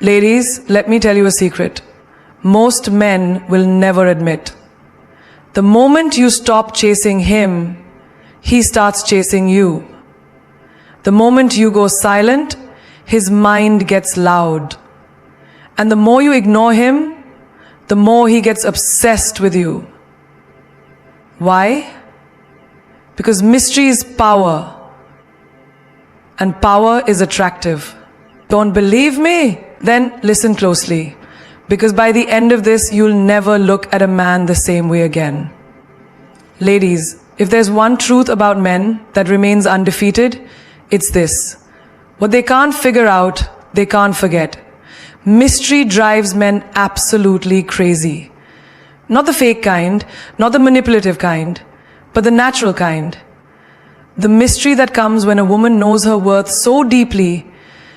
Ladies, let me tell you a secret. Most men will never admit. The moment you stop chasing him, he starts chasing you. The moment you go silent, his mind gets loud. And the more you ignore him, the more he gets obsessed with you. Why? Because mystery is power. And power is attractive. Don't believe me? Then listen closely. Because by the end of this, you'll never look at a man the same way again. Ladies, if there's one truth about men that remains undefeated, it's this. What they can't figure out, they can't forget. Mystery drives men absolutely crazy. Not the fake kind, not the manipulative kind, but the natural kind. The mystery that comes when a woman knows her worth so deeply,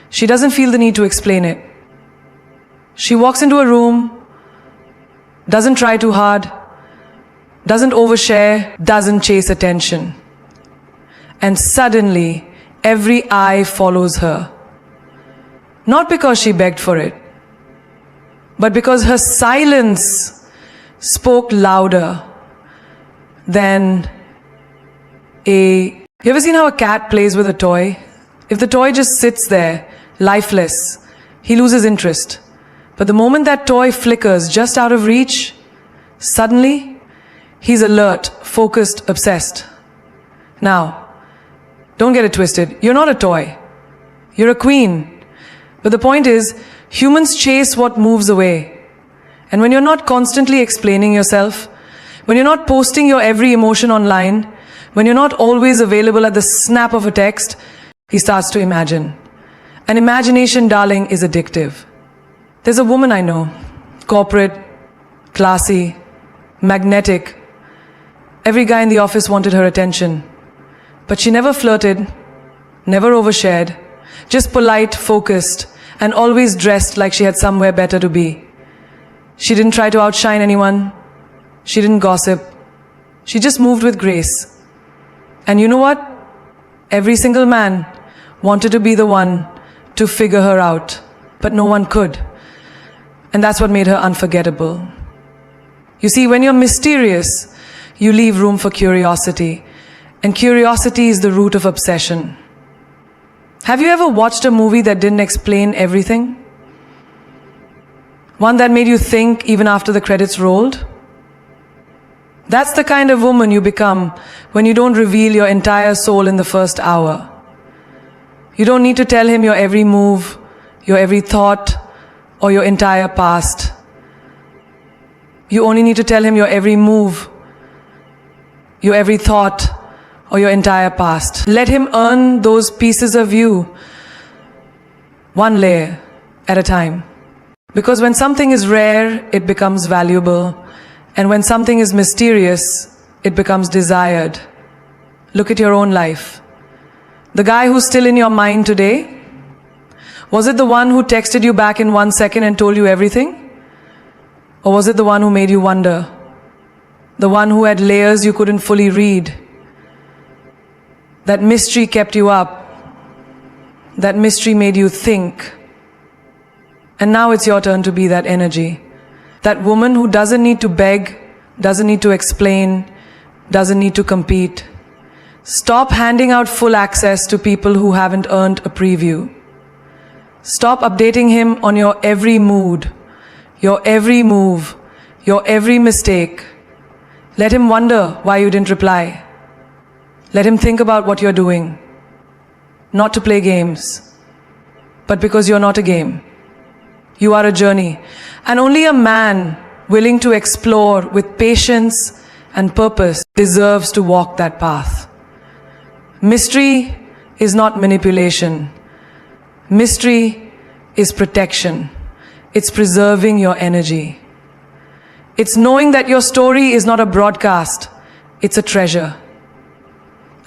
she doesn't feel the need to explain it. She walks into a room, doesn't try too hard, doesn't overshare, doesn't chase attention. And suddenly, every eye follows her. Not because she begged for it, but because her silence spoke louder than You ever seen how a cat plays with a toy? If the toy just sits there, lifeless, he loses interest. But the moment that toy flickers just out of reach, suddenly, he's alert, focused, obsessed. Now, don't get it twisted. You're not a toy. You're a queen. But the point is, humans chase what moves away. And when you're not constantly explaining yourself, when you're not posting your every emotion online, when you're not always available at the snap of a text, he starts to imagine. And imagination, darling, is addictive. There's a woman I know, corporate, classy, magnetic. Every guy in the office wanted her attention. But she never flirted, never overshared, just polite, focused, and always dressed like she had somewhere better to be. She didn't try to outshine anyone. She didn't gossip. She just moved with grace. And you know what? Every single man wanted to be the one to figure her out, but no one could. And that's what made her unforgettable. You see, when you're mysterious, you leave room for curiosity. And curiosity is the root of obsession. Have you ever watched a movie that didn't explain everything? One that made you think even after the credits rolled? That's the kind of woman you become when you don't reveal your entire soul in the first hour. You don't need to tell him your every move, your every thought, or your entire past. You only need to tell him your every move, your every thought, or your entire past. Let him earn those pieces of you, one layer at a time. Because when something is rare, it becomes valuable. And when something is mysterious, it becomes desired. Look at your own life. The guy who's still in your mind today, was it the one who texted you back in 1 second and told you everything? Or was it the one who made you wonder? The one who had layers you couldn't fully read? That mystery kept you up. That mystery made you think. And now it's your turn to be that energy. That woman who doesn't need to beg, doesn't need to explain, doesn't need to compete. Stop handing out full access to people who haven't earned a preview. Stop updating him on your every mood, your every move, your every mistake. Let him wonder why you didn't reply. Let him think about what you're doing. Not to play games, but because you're not a game. You are a journey. And only a man willing to explore with patience and purpose deserves to walk that path. Mystery is not manipulation. Mystery is protection. It's preserving your energy. It's knowing that your story is not a broadcast, it's a treasure.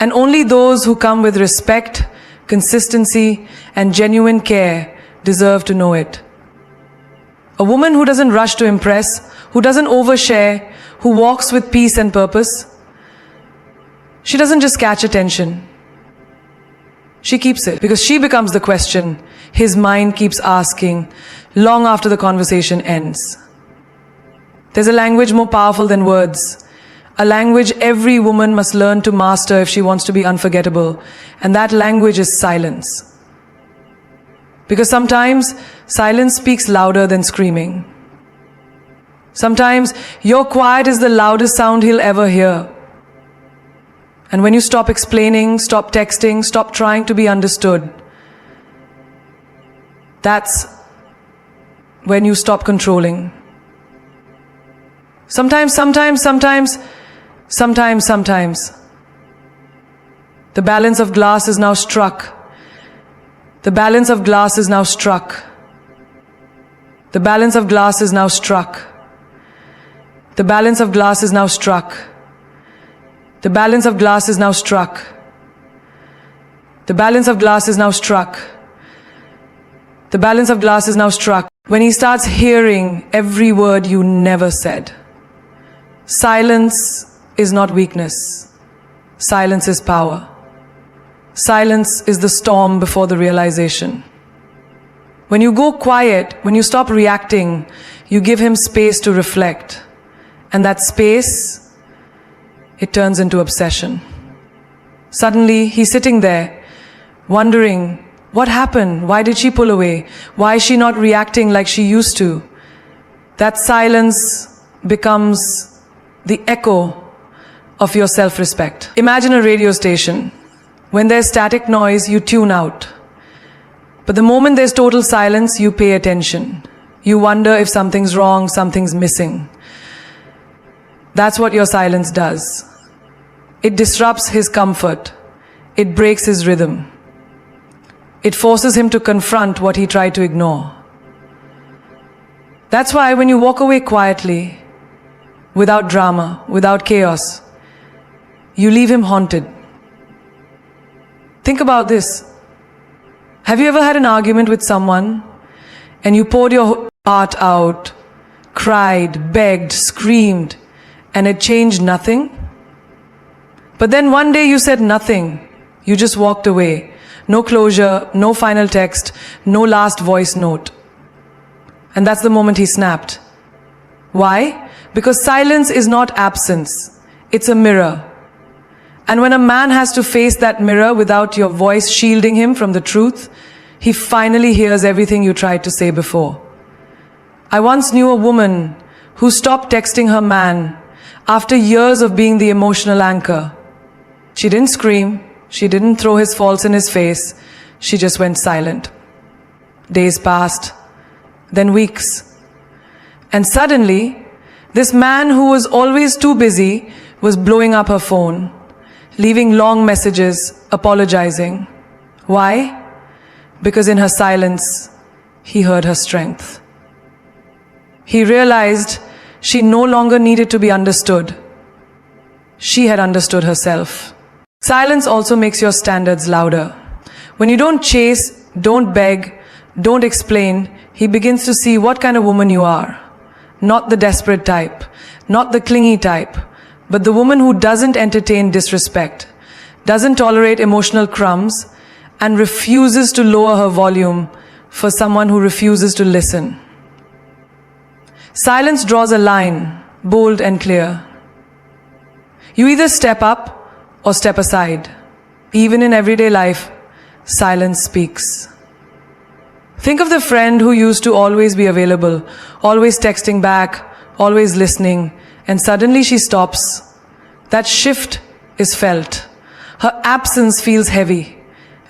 And only those who come with respect, consistency, and genuine care deserve to know it. A woman who doesn't rush to impress, who doesn't overshare, who walks with peace and purpose, she doesn't just catch attention. She keeps it because she becomes the question his mind keeps asking. long after the conversation ends. There's a language more powerful than words, a language every woman must learn to master if she wants to be unforgettable, and that language is silence. Because sometimes silence speaks louder than screaming. Sometimes your quiet is the loudest sound he'll ever hear. And when you stop explaining, stop texting, stop trying to be understood, that's when you stop controlling. Sometimes, the balance of glass is now struck. The balance of glass is now struck. The balance of glass is now struck. The balance of glass is now struck. The balance of glass is now struck. The balance of glass is now struck. The balance of glass is now struck. When he starts hearing every word you never said. Silence is not weakness. Silence is power. Silence is the storm before the realization. When you go quiet, when you stop reacting, you give him space to reflect. And that space, it turns into obsession. Suddenly, he's sitting there, wondering, what happened? Why did she pull away? Why is she not reacting like she used to? That silence becomes the echo of your self-respect. Imagine a radio station. When there's static noise, you tune out. But the moment there's total silence, you pay attention. You wonder if something's wrong, something's missing. That's what your silence does. It disrupts his comfort. It breaks his rhythm. It forces him to confront what he tried to ignore. That's why when you walk away quietly, without drama, without chaos, you leave him haunted. Think about this. Have you ever had an argument with someone and you poured your heart out, cried, begged, screamed, and it changed nothing? But then one day you said nothing. You just walked away. No closure, no final text, no last voice note. And that's the moment he snapped. Why? Because silence is not absence. It's a mirror. And when a man has to face that mirror without your voice shielding him from the truth, he finally hears everything you tried to say before. I once knew a woman who stopped texting her man after years of being the emotional anchor. She didn't scream. She didn't throw his faults in his face. She just went silent. Days passed, then weeks. And suddenly, this man who was always too busy was blowing up her phone, leaving long messages, apologizing. Why? Because in her silence, he heard her strength. He realized she no longer needed to be understood. She had understood herself. Silence also makes your standards louder. When you don't chase, don't beg, don't explain, he begins to see what kind of woman you are. Not the desperate type, not the clingy type, but the woman who doesn't entertain disrespect, doesn't tolerate emotional crumbs, and refuses to lower her volume for someone who refuses to listen. Silence draws a line, bold and clear. You either step up or step aside. Even in everyday life, silence speaks. Think of the friend who used to always be available, always texting back, always listening, and suddenly she stops. That shift is felt. Her absence feels heavy.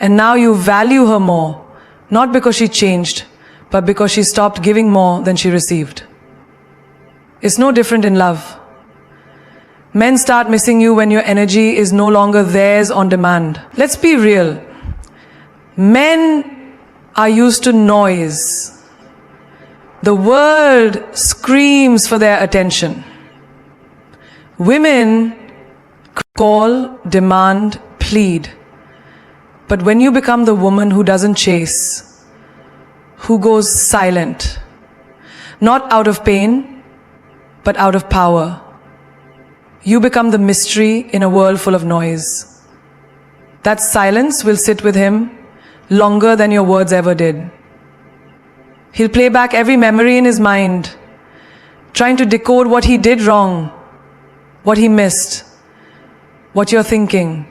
And now you value her more, not because she changed, but because she stopped giving more than she received. It's no different in love. Men start missing you when your energy is no longer theirs on demand. Let's be real. Men are used to noise. The world screams for their attention. Women call, demand, plead. But when you become the woman who doesn't chase, who goes silent, not out of pain, but out of power, you become the mystery in a world full of noise. That silence will sit with him longer than your words ever did. He'll play back every memory in his mind, trying to decode what he did wrong, what he missed, what you're thinking.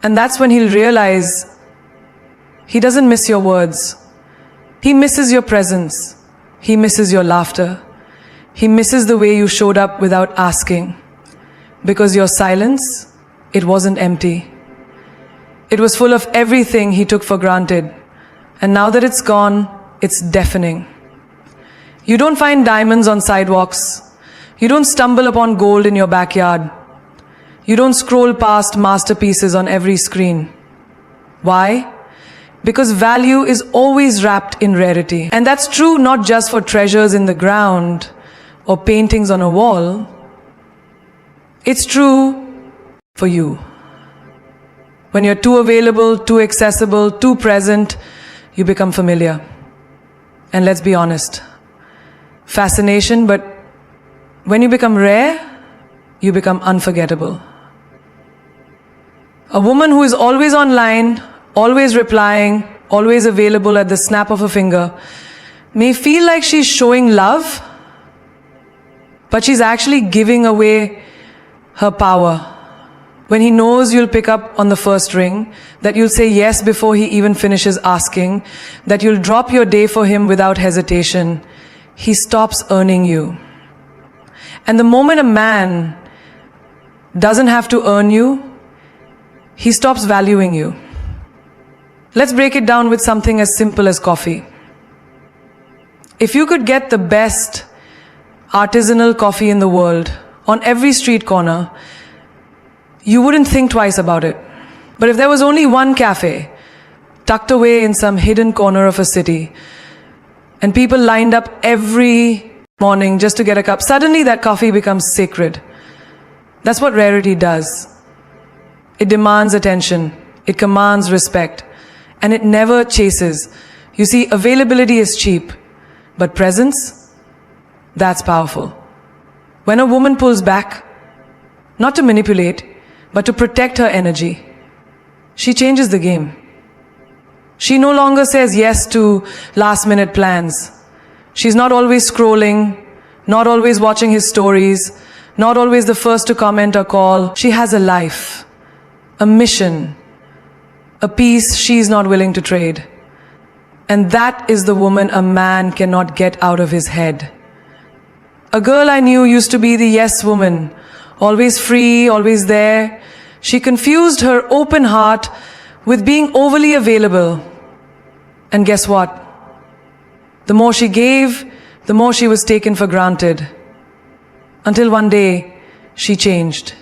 And that's when he'll realize he doesn't miss your words. He misses your presence. He misses your laughter. He misses the way you showed up without asking. Because your silence, it wasn't empty. It was full of everything he took for granted. And now that it's gone, it's deafening. You don't find diamonds on sidewalks. You don't stumble upon gold in your backyard. You don't scroll past masterpieces on every screen. Why? Because value is always wrapped in rarity. And that's true not just for treasures in the ground or paintings on a wall. It's true for you. When you're too available, too accessible, too present, you become familiar. And let's be honest, fascination, but when you become rare, you become unforgettable. A woman who is always online, always replying, always available at the snap of a finger, may feel like she's showing love, but she's actually giving away her power. When he knows you'll pick up on the first ring, that you'll say yes before he even finishes asking, that you'll drop your day for him without hesitation, he stops earning you. And the moment a man doesn't have to earn you, he stops valuing you. Let's break it down with something as simple as coffee. If you could get the best artisanal coffee in the world on every street corner, you wouldn't think twice about it. But if there was only one cafe tucked away in some hidden corner of a city, and people lined up every morning just to get a cup, suddenly that coffee becomes sacred. That's what rarity does. It demands attention, it commands respect, and it never chases. You see, availability is cheap, but presence, that's powerful. When a woman pulls back, not to manipulate, but to protect her energy, she changes the game. She no longer says yes to last-minute plans. She's not always scrolling, not always watching his stories, not always the first to comment or call. She has a life, a mission, a piece she's not willing to trade. And that is the woman a man cannot get out of his head. A girl I knew used to be the yes woman, always free, always there. She confused her open heart with being overly available. And guess what? The more she gave, the more she was taken for granted. Until one day, she changed.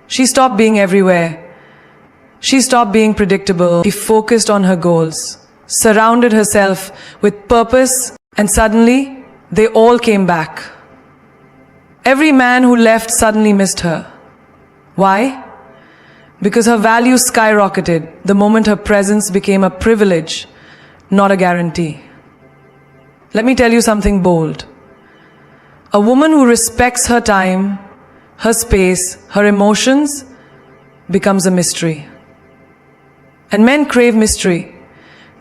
She stopped being everywhere. She stopped being predictable. She focused on her goals, surrounded herself with purpose, and suddenly, they all came back. Every man who left suddenly missed her. Why? Because her value skyrocketed the moment her presence became a privilege, not a guarantee. Let me tell you something bold. A woman who respects her time, her space, her emotions, becomes a mystery. And men crave mystery.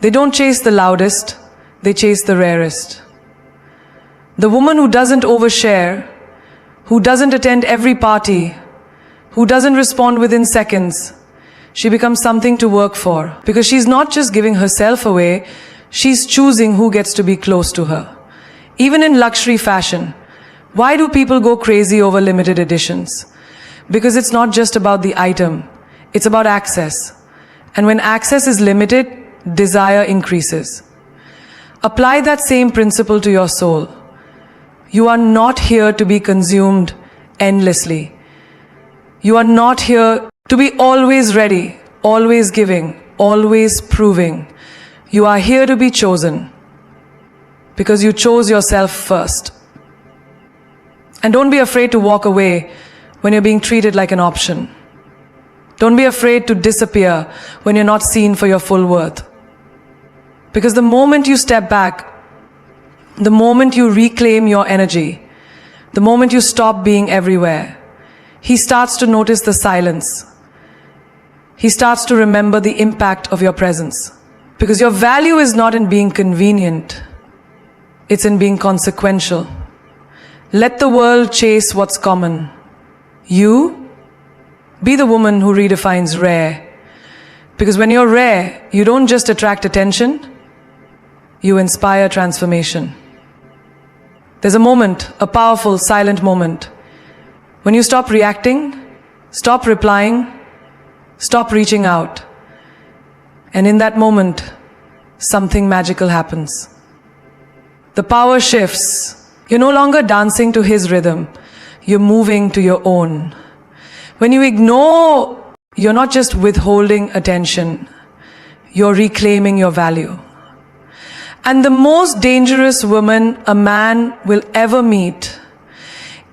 They don't chase the loudest, they chase the rarest. The woman who doesn't overshare, who doesn't attend every party, who doesn't respond within seconds, she becomes something to work for. Because she's not just giving herself away, she's choosing who gets to be close to her. Even in luxury fashion, why do people go crazy over limited editions? Because it's not just about the item, it's about access. And when access is limited, desire increases. Apply that same principle to your soul. You are not here to be consumed endlessly. You are not here to be always ready, always giving, always proving. You are here to be chosen because you chose yourself first. And don't be afraid to walk away when you're being treated like an option. Don't be afraid to disappear when you're not seen for your full worth. Because the moment you step back, the moment you reclaim your energy, the moment you stop being everywhere, he starts to notice the silence. He starts to remember the impact of your presence. Because your value is not in being convenient, it's in being consequential. Let the world chase what's common. You be the woman who redefines rare. Because when you're rare, you don't just attract attention, you inspire transformation. There's a moment, a powerful, silent moment, when you stop reacting, stop replying, stop reaching out. And in that moment, something magical happens. The power shifts. You're no longer dancing to his rhythm. You're moving to your own. When you ignore, you're not just withholding attention. You're reclaiming your value. And the most dangerous woman a man will ever meet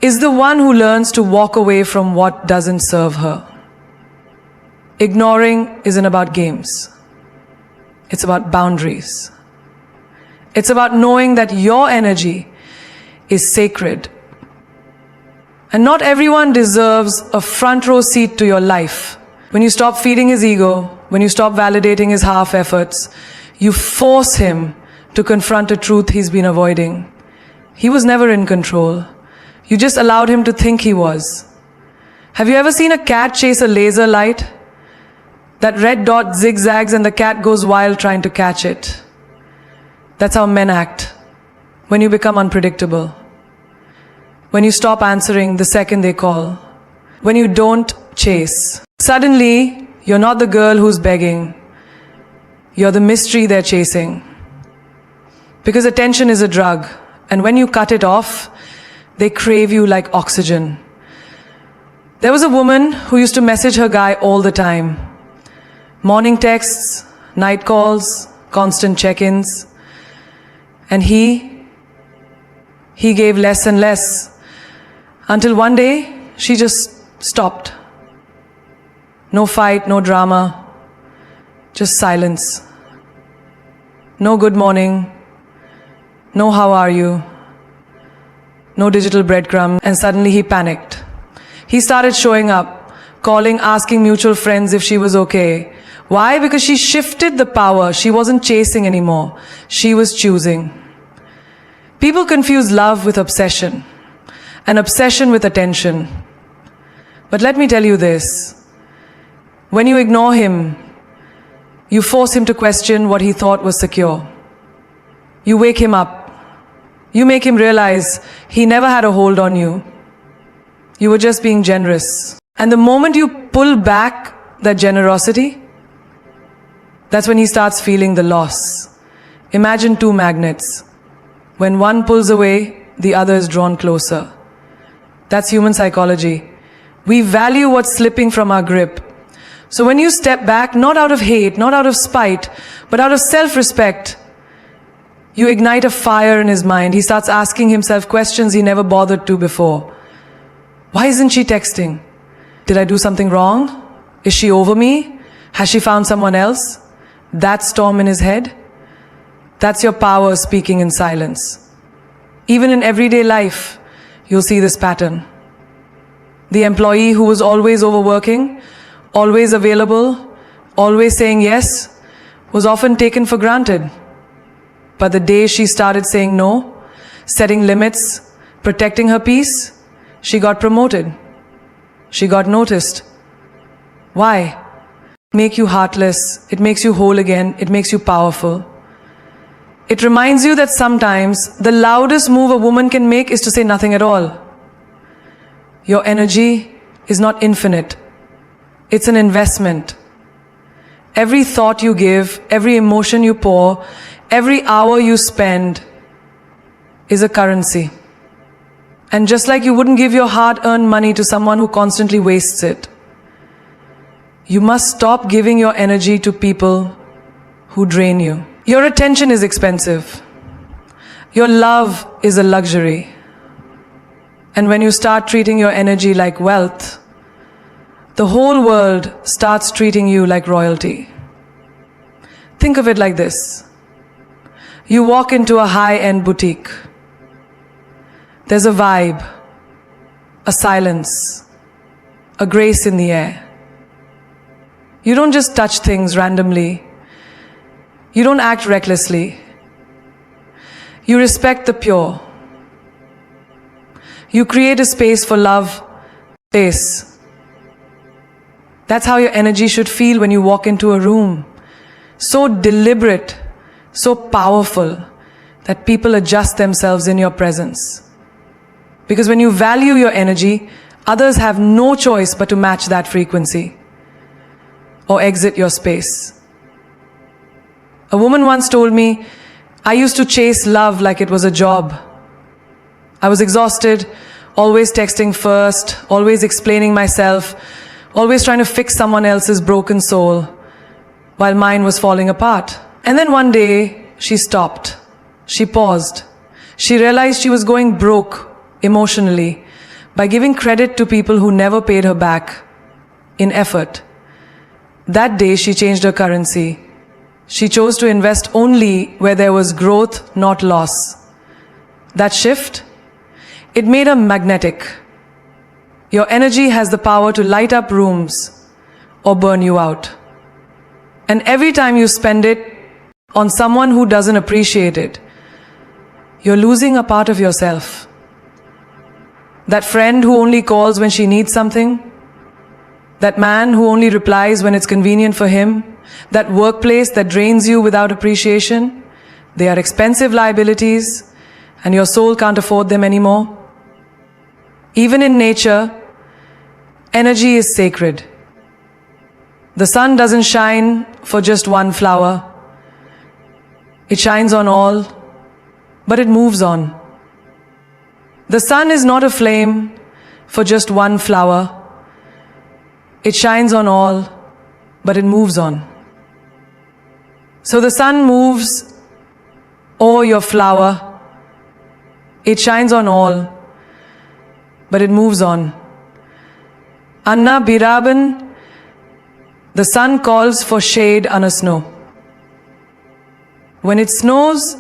is the one who learns to walk away from what doesn't serve her. Ignoring isn't about games. It's about boundaries. It's about knowing that your energy is sacred. And not everyone deserves a front row seat to your life. When you stop feeding his ego, when you stop validating his half efforts, you force him to confront a truth he's been avoiding. He was never in control. You just allowed him to think he was. Have you ever seen a cat chase a laser light? That red dot zigzags and the cat goes wild trying to catch it. That's how men act. When you become unpredictable. When you stop answering the second they call. When you don't chase. Suddenly, you're not the girl who's begging. You're the mystery they're chasing. Because attention is a drug, and when you cut it off, they crave you like oxygen. There was a woman who used to message her guy all the time. Morning texts, night calls, constant check-ins. And he gave less and less. Until one day, she just stopped. No fight, no drama, just silence. No good morning, no how are you, no digital breadcrumb, and suddenly he panicked. He started showing up, calling, asking mutual friends if she was okay. Why? Because she shifted the power. She wasn't chasing anymore. She was choosing. People confuse love with obsession, and obsession with attention. But let me tell you this. When you ignore him, you force him to question what he thought was secure. You wake him up. You make him realize he never had a hold on you. You were just being generous. And the moment you pull back that generosity, that's when he starts feeling the loss. Imagine two magnets. When one pulls away, the other is drawn closer. That's human psychology. We value what's slipping from our grip. So when you step back, not out of hate, not out of spite, but out of self-respect, you ignite a fire in his mind. He starts asking himself questions he never bothered to before. Why isn't she texting? Did I do something wrong? Is she over me? Has she found someone else? That storm in his head? That's your power speaking in silence. Even in everyday life, you'll see this pattern. The employee who was always overworking, always available, always saying yes, was often taken for granted. But the day she started saying no, setting limits, protecting her peace, she got promoted. She got noticed. Why? It makes you heartless. It makes you whole again. It makes you powerful. It reminds you that sometimes the loudest move a woman can make is to say nothing at all. Your energy is not infinite. It's an investment. Every thought you give, every emotion you pour, every hour you spend is a currency. And just like you wouldn't give your hard-earned money to someone who constantly wastes it, you must stop giving your energy to people who drain you. Your attention is expensive. Your love is a luxury. And when you start treating your energy like wealth, the whole world starts treating you like royalty. Think of it like this. You walk into a high-end boutique. There's a vibe, a silence, a grace in the air. You don't just touch things randomly. You don't act recklessly. You respect the pure. You create a space for love, space. That's how your energy should feel when you walk into a room. So deliberate, so powerful, that people adjust themselves in your presence. Because when you value your energy, others have no choice but to match that frequency or exit your space. A woman once told me, I used to chase love like it was a job. I was exhausted, always texting first, always explaining myself, always trying to fix someone else's broken soul, while mine was falling apart. And then one day, she stopped. She paused. She realized she was going broke emotionally by giving credit to people who never paid her back in effort. That day, she changed her currency. She chose to invest only where there was growth, not loss. That shift, it made her magnetic. Your energy has the power to light up rooms or burn you out. And every time you spend it on someone who doesn't appreciate it, you're losing a part of yourself. That friend who only calls when she needs something, that man who only replies when it's convenient for him, that workplace that drains you without appreciation, they are expensive liabilities and your soul can't afford them anymore. Even in nature, energy is sacred. The sun doesn't shine for just one flower. It shines on all, but it moves on. The sun is not a flame for just one flower. It shines on all, but it moves on. So the sun moves o'er your flower. It shines on all, but it moves on. Anna Biraban, the sun calls for shade on a snow. When it snows,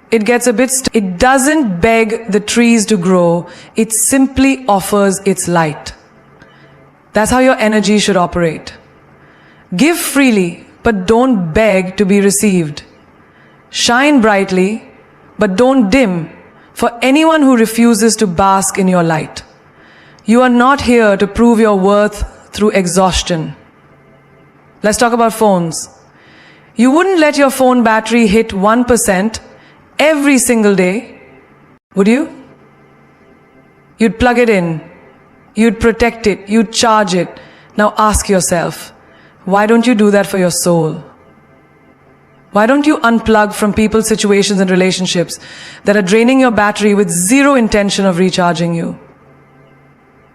it gets a bit it doesn't beg the trees to grow, it simply offers its light. That's how your energy should operate. Give freely, but don't beg to be received. Shine brightly, but don't dim for anyone who refuses to bask in your light. You are not here to prove your worth through exhaustion. Let's talk about phones. You wouldn't let your phone battery hit 1% every single day, would you? You'd plug it in, you'd protect it, you'd charge it. Now ask yourself, why don't you do that for your soul? Why don't you unplug from people, situations, and relationships that are draining your battery with zero intention of recharging you?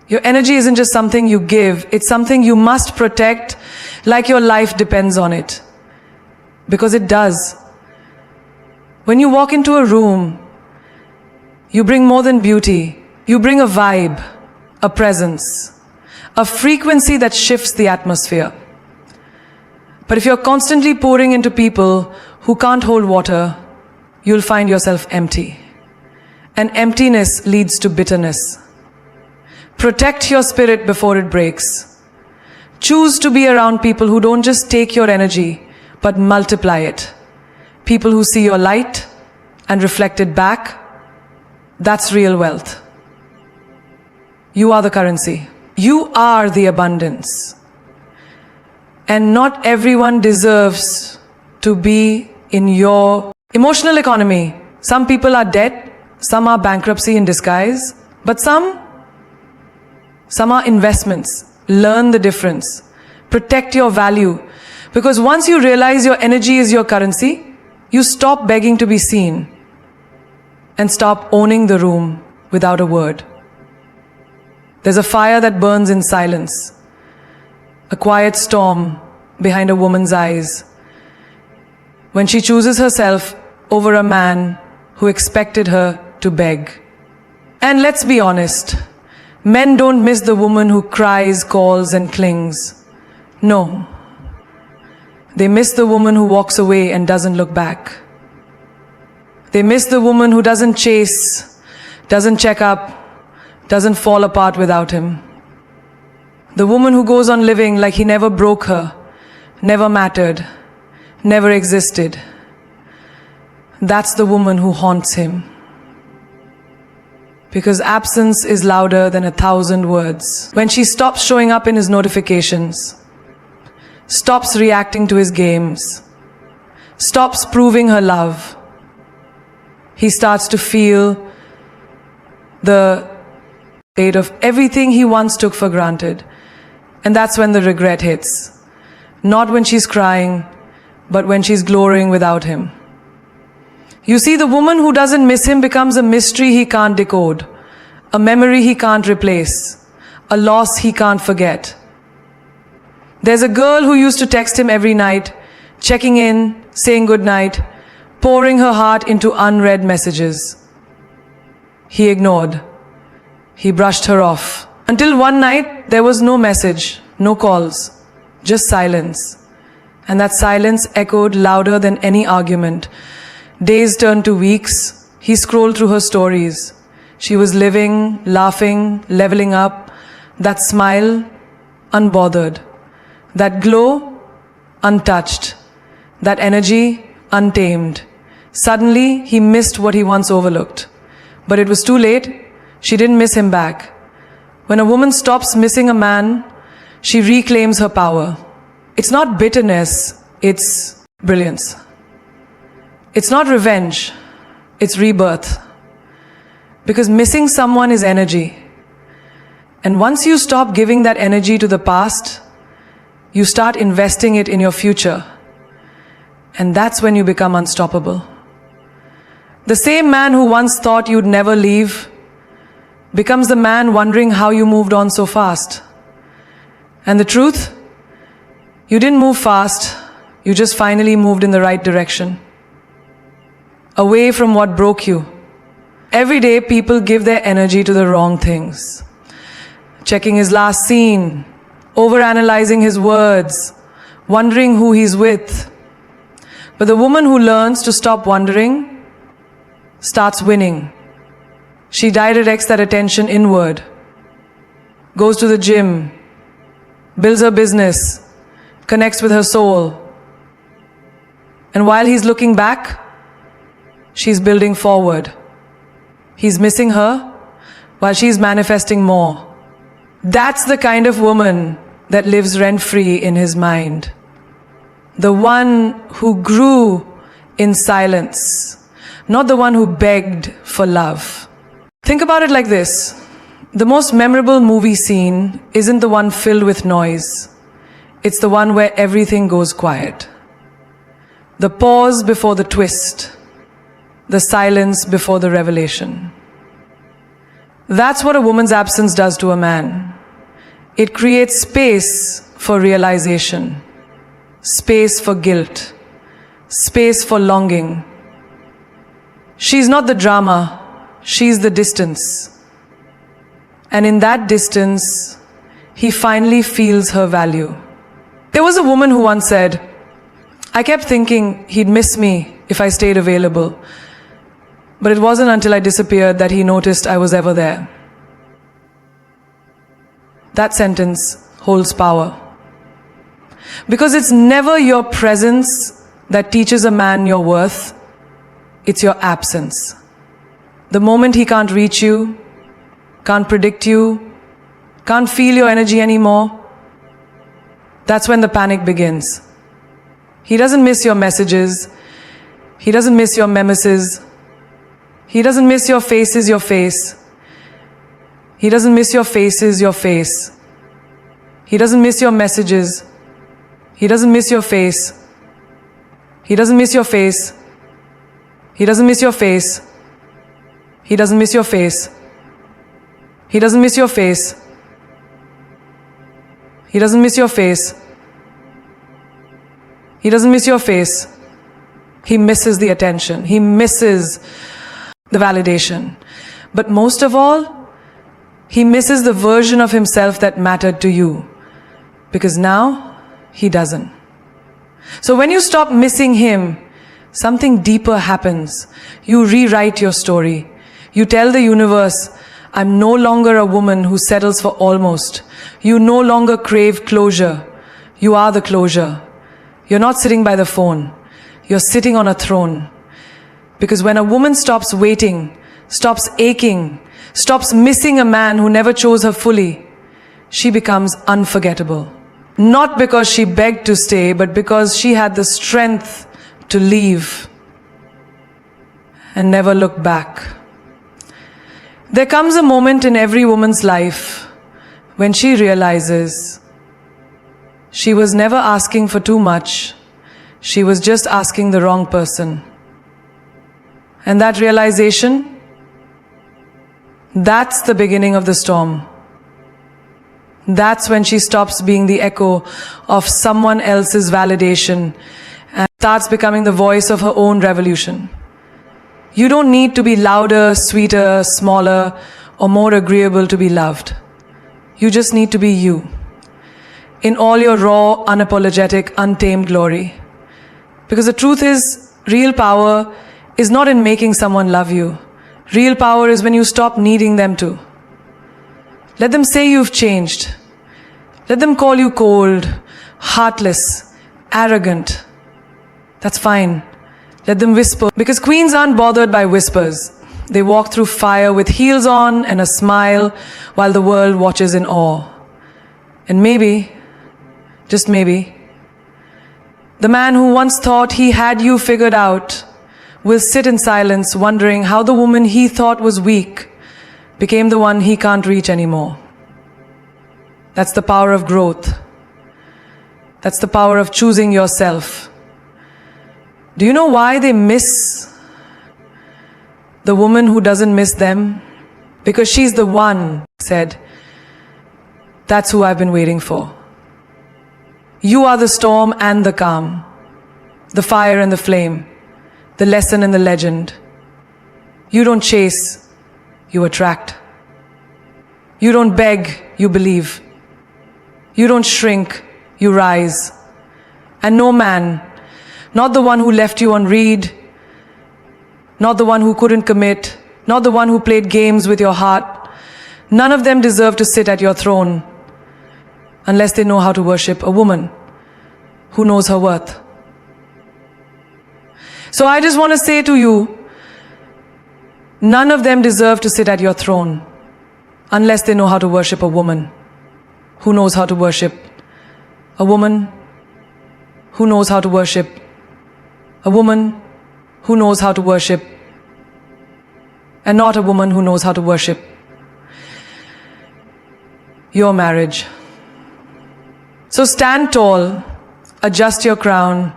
Your energy isn't just something you give, it's something you must protect like your life depends on it. Because it does. When you walk into a room, you bring more than beauty. You bring a vibe, a presence, a frequency that shifts the atmosphere. But if you're constantly pouring into people who can't hold water, you'll find yourself empty. And emptiness leads to bitterness. Protect your spirit before it breaks. Choose to be around people who don't just take your energy, but multiply it. People who see your light and reflect it back. That's real wealth. You are the currency. You are the abundance. And not everyone deserves to be in your emotional economy. Some people are dead, some are bankruptcy in disguise, but some are investments. Learn the difference. Protect your value. Because once you realize your energy is your currency, you stop begging to be seen and stop owning the room without a word. There's a fire that burns in silence, a quiet storm behind a woman's eyes, when she chooses herself over a man who expected her to beg. And let's be honest, men don't miss the woman who cries, calls, and clings. No. They miss the woman who walks away and doesn't look back. They miss the woman who doesn't chase, doesn't check up, doesn't fall apart without him. The woman who goes on living like he never broke her, never mattered, never existed. That's the woman who haunts him. Because absence is louder than 1,000 words. When she stops showing up in his notifications, stops reacting to his games, stops proving her love, he starts to feel the weight of everything he once took for granted. And that's when the regret hits. Not when she's crying, but when she's glorying without him. You see, the woman who doesn't miss him becomes a mystery he can't decode, a memory he can't replace, a loss he can't forget. There's a girl who used to text him every night, checking in, saying goodnight, pouring her heart into unread messages. He ignored. He brushed her off. Until one night, there was no message, no calls, just silence. And that silence echoed louder than any argument. Days turned to weeks. He scrolled through her stories. She was living, laughing, leveling up. That smile, unbothered. That glow, untouched. That energy, untamed. Suddenly, he missed what he once overlooked. But it was too late. She didn't miss him back. When a woman stops missing a man, she reclaims her power. It's not bitterness, it's brilliance. It's not revenge, it's rebirth. Because missing someone is energy. And once you stop giving that energy to the past, you start investing it in your future. And that's when you become unstoppable. The same man who once thought you'd never leave becomes the man wondering how you moved on so fast. And the truth? You didn't move fast, you just finally moved in the right direction. Away from what broke you. Every day people give their energy to the wrong things. Checking his last scene, overanalyzing his words, wondering who he's with. But the woman who learns to stop wondering starts winning. She redirects that attention inward, goes to the gym, builds her business, connects with her soul. And while he's looking back, she's building forward. He's missing her while she's manifesting more. That's the kind of woman that lives rent-free in his mind. The one who grew in silence, not the one who begged for love. Think about it like this. The most memorable movie scene isn't the one filled with noise. It's the one where everything goes quiet. The pause before the twist. The silence before the revelation. That's what a woman's absence does to a man. It creates space for realization, space for guilt, space for longing. She's not the drama, she's the distance. And in that distance, he finally feels her value. There was a woman who once said, I kept thinking he'd miss me if I stayed available. But it wasn't until I disappeared that he noticed I was ever there. That sentence holds power. Because it's never your presence that teaches a man your worth, it's your absence. The moment he can't reach you, can't predict you, can't feel your energy anymore, that's when the panic begins. He doesn't miss your messages, he doesn't miss your memesis, he doesn't miss your faces, your face. He doesn't miss your faces, your face. He doesn't miss your messages. He doesn't miss your face. He doesn't miss your face. He doesn't miss your face. He doesn't miss your face. He doesn't miss your face. He doesn't miss your face. He doesn't miss your face. He misses the attention. He misses the validation. But most of all, he misses the version of himself that mattered to you. Because now, he doesn't. So when you stop missing him, something deeper happens. You rewrite your story. You tell the universe, I'm no longer a woman who settles for almost. You no longer crave closure. You are the closure. You're not sitting by the phone. You're sitting on a throne. Because when a woman stops waiting, stops aching, stops missing a man who never chose her fully, she becomes unforgettable. Not because she begged to stay, but because she had the strength to leave and never look back. There comes a moment in every woman's life when she realizes she was never asking for too much. She was just asking the wrong person. And that realization, that's the beginning of the storm. That's when she stops being the echo of someone else's validation and starts becoming the voice of her own revolution. You don't need to be louder, sweeter, smaller, or more agreeable to be loved. You just need to be you, in all your raw, unapologetic, untamed glory. Because the truth is, real power is not in making someone love you. Real power is when you stop needing them to. Let them say you've changed. Let them call you cold, heartless, arrogant. That's fine. Let them whisper. Because queens aren't bothered by whispers. They walk through fire with heels on and a smile while the world watches in awe. And maybe, just maybe, the man who once thought he had you figured out will sit in silence wondering how the woman he thought was weak became the one he can't reach anymore. That's the power of growth. That's the power of choosing yourself. Do you know why they miss the woman who doesn't miss them? Because she's the one who said, that's who I've been waiting for. You are the storm and the calm, the fire and the flame, the lesson and the legend. You don't chase, you attract. You don't beg, you believe. You don't shrink, you rise. And no man, not the one who left you on read, not the one who couldn't commit, not the one who played games with your heart, none of them deserve to sit at your throne unless they know how to worship a woman who knows her worth. So I just want to say to you, none of them deserve to sit at your throne unless they know how to worship a woman who knows how to worship a woman who knows how to worship a woman who knows how to worship, and not a woman who knows how to worship your marriage. So stand tall, adjust your crown,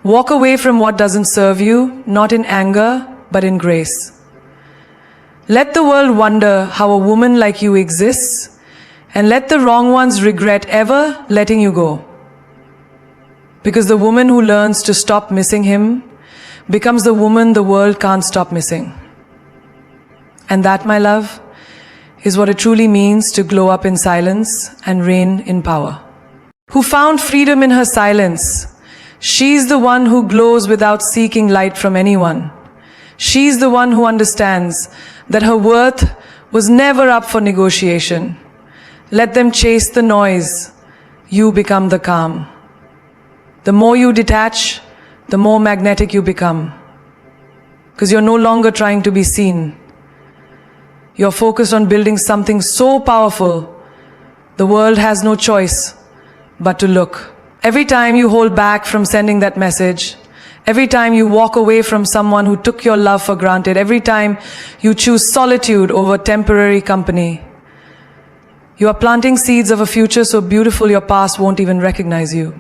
walk away from what doesn't serve you, not in anger, but in grace. Let the world wonder how a woman like you exists, and let the wrong ones regret ever letting you go. Because the woman who learns to stop missing him becomes the woman the world can't stop missing. And that, my love, is what it truly means to glow up in silence and reign in power. Who found freedom in her silence. She's the one who glows without seeking light from anyone. She's the one who understands that her worth was never up for negotiation. Let them chase the noise. You become the calm. The more you detach, the more magnetic you become. Because you're no longer trying to be seen. You're focused on building something so powerful, the world has no choice but to look. Every time you hold back from sending that message, every time you walk away from someone who took your love for granted, every time you choose solitude over temporary company, you are planting seeds of a future so beautiful your past won't even recognize you.